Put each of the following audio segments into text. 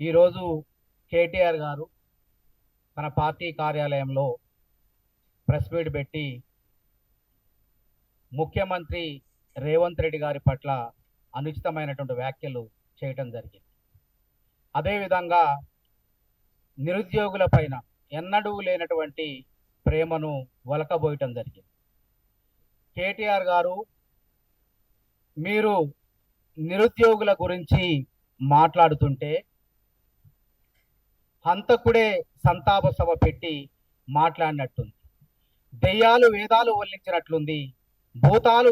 ఈరోజు కేటీఆర్ గారు తన పార్టీ కార్యాలయంలో ప్రెస్ మీట్ పెట్టి ముఖ్యమంత్రి రేవంత్ రెడ్డి గారి పట్ల అనుచితమైనటువంటి వ్యాఖ్యలు చేయటం జరిగింది. అదేవిధంగా నిరుద్యోగుల పైన ఎన్నడూ లేనటువంటి ప్రేమను ఒలకబోయటం జరిగింది. కేటీఆర్ గారు, మీరు నిరుద్యోగుల గురించి మాట్లాడుతుంటే హంతకుడే సంతాప సభ పెట్టి మాట్లాడినట్టుంది. దెయ్యాలు వేదాలు వల్లించినట్లుంది, భూతాలు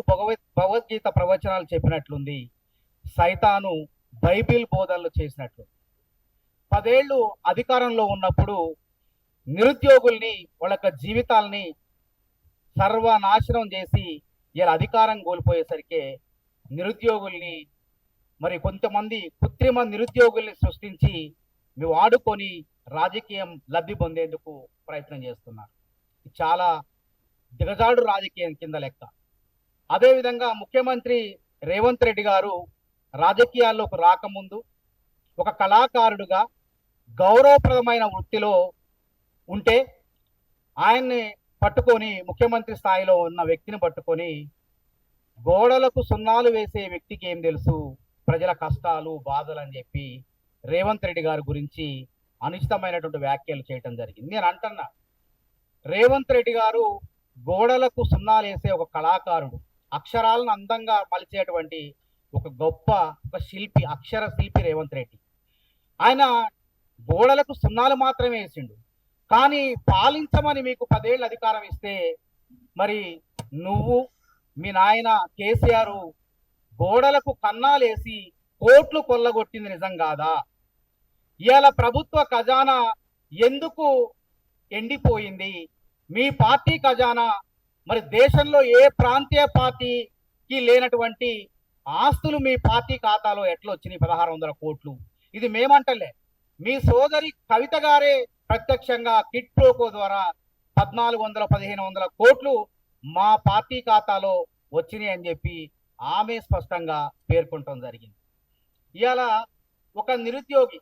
భగవద్గీత ప్రవచనాలు చెప్పినట్లుంది, సైతాను బైబిల్ బోధనలు చేసినట్లు. 10 ఏళ్ళు అధికారంలో ఉన్నప్పుడు నిరుద్యోగుల్ని వాళ్ళ జీవితాల్ని సర్వనాశనం చేసి ఇలా అధికారం కోల్పోయేసరికి నిరుద్యోగుల్ని మరి కొంతమంది కృత్రిమ నిరుద్యోగుల్ని సృష్టించి మేము వాడుకొని రాజకీయం లబ్ధి పొందేందుకు ప్రయత్నం చేస్తున్నారు. చాలా దిగజాడు రాజకీయం కింద లెక్క. అదేవిధంగా ముఖ్యమంత్రి రేవంత్ రెడ్డి గారు రాజకీయాల్లోకి రాకముందు ఒక కళాకారుడుగా గౌరవప్రదమైన వృత్తిలో ఉంటే ఆయన్ని పట్టుకొని, ముఖ్యమంత్రి స్థాయిలో ఉన్న వ్యక్తిని పట్టుకొని గోడలకు సున్నాలు వేసే వ్యక్తికి ఏం తెలుసు ప్రజల కష్టాలు బాధలు అని చెప్పి రేవంత్ రెడ్డి గారి గురించి అనుచితమైనటువంటి వ్యాఖ్యలు చేయటం జరిగింది. నేను అంటున్నా, రేవంత్ రెడ్డి గారు గోడలకు సున్నాలు వేసే ఒక కళాకారుడు, అక్షరాలను అందంగా మలిచేటువంటి ఒక గొప్ప శిల్పి, అక్షర శిల్పి రేవంత్ రెడ్డి. ఆయన గోడలకు సున్నాలు మాత్రమే వేసిండు, కానీ పాలించమని మీకు 10 ఏళ్ళు అధికారం ఇస్తే మరి నువ్వు మీ నాయన కేసీఆర్ గోడలకు కన్నాలేసి కోట్లు కొల్లగొట్టింది నిజం కాదా? ఇవాళ ప్రభుత్వ ఖజానా ఎందుకు ఎండిపోయింది? మీ పార్టీ ఖజానా మరి దేశంలో ఏ ప్రాంతీయ పార్టీకి లేనటువంటి ఆస్తులు మీ పార్టీ ఖాతాలో ఎట్లా వచ్చినాయి? 1600 కోట్లు. ఇది మేమంటలే, మీ సోదరి కవిత గారే ప్రత్యక్షంగా కిట్ ప్రోకో ద్వారా 1400-1500 కోట్లు మా పార్టీ ఖాతాలో వచ్చినాయి అని చెప్పి ఆమె స్పష్టంగా పేర్కొనడం జరిగింది. ఇవాళ ఒక నిరుద్యోగి,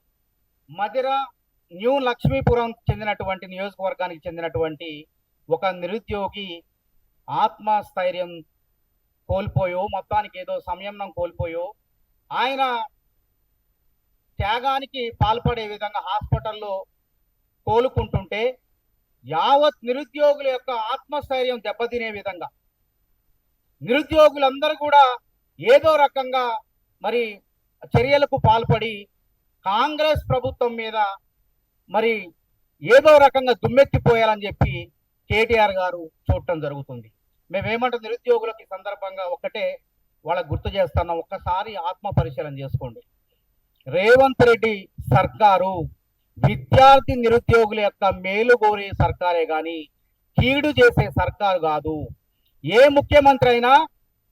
మధిర న్యూ లక్ష్మీపురం చెందినటువంటి నియోజకవర్గానికి చెందినటువంటి ఒక నిరుద్యోగి ఆత్మస్థైర్యం కోల్పోయో, మొత్తానికి ఏదో సంయమనం కోల్పోయో ఆయన త్యాగానికి పాల్పడే విధంగా హాస్పిటల్లో కోలుకుంటుంటే యావత్ నిరుద్యోగుల యొక్క ఆత్మస్థైర్యం దెబ్బతినే విధంగా నిరుద్యోగులందరూ కూడా ఏదో రకంగా మరి చర్యలకు పాల్పడి కాంగ్రెస్ ప్రభుత్వం మీద మరి ఏదో రకంగా దుమ్మెత్తిపోయాలని చెప్పి కేటీఆర్ గారు చూడటం జరుగుతుంది. మేమేమంటాం, నిరుద్యోగులకు ఈ సందర్భంగా ఒక్కటే వాళ్ళకు గుర్తు చేస్తున్నాం, ఒక్కసారి ఆత్మ పరిశీలన చేసుకోండి. రేవంత్ రెడ్డి సర్కారు విద్యార్థి నిరుద్యోగుల యొక్క మేలు కోరే సర్కారే కానీ కీడు చేసే సర్కారు కాదు. ఏ ముఖ్యమంత్రి అయినా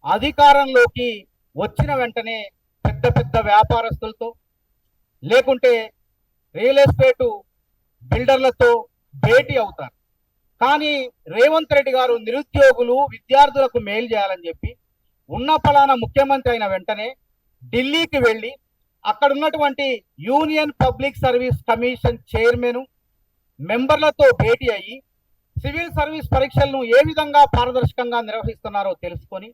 అధికారంలోకి వచ్చిన వెంటనే పెద్ద పెద్ద వ్యాపారస్తులతో లేకుంటే రియల్ ఎస్టేటు బిల్డర్లతో భేటీ అవుతారు. కానీ రేవంత్ రెడ్డి గారు నిరుద్యోగులు విద్యార్థులకు మేలు చేయాలని చెప్పి ఉన్న ఫలానా ముఖ్యమంత్రి అయిన వెంటనే ఢిల్లీకి వెళ్ళి అక్కడ ఉన్నటువంటి union public service commission chairman మెంబర్లతో భేటీ అయ్యి సివిల్ సర్వీస్ పరీక్షలను ఏ విధంగా పారదర్శకంగా నిర్వహిస్తున్నారో తెలుసుకొని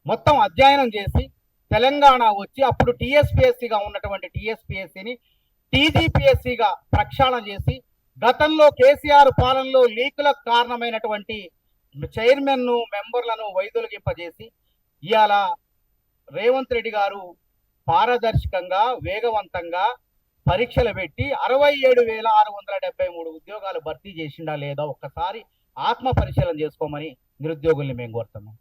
మొత్తం అధ్యయనం చేసి తెలంగాణ వచ్చి అప్పుడు టీఎస్పీఎస్సీగా ఉన్నటువంటి టీఎస్పీఎస్సీని టీజీపీఎస్సీగా ప్రక్షాళన చేసి గతంలో కేసీఆర్ పాలనలో లీకులకు కారణమైనటువంటి చైర్మన్ను మెంబర్లను వైదొలిగింపజేసి ఇవాళ రేవంత్ రెడ్డి గారు పారదర్శకంగా వేగవంతంగా పరీక్షలు పెట్టి 67,673 ఉద్యోగాలు భర్తీ చేసిండా లేదా ఒక్కసారి ఆత్మ పరిశీలన చేసుకోమని నిరుద్యోగుల్ని మేము కోరుతున్నాం.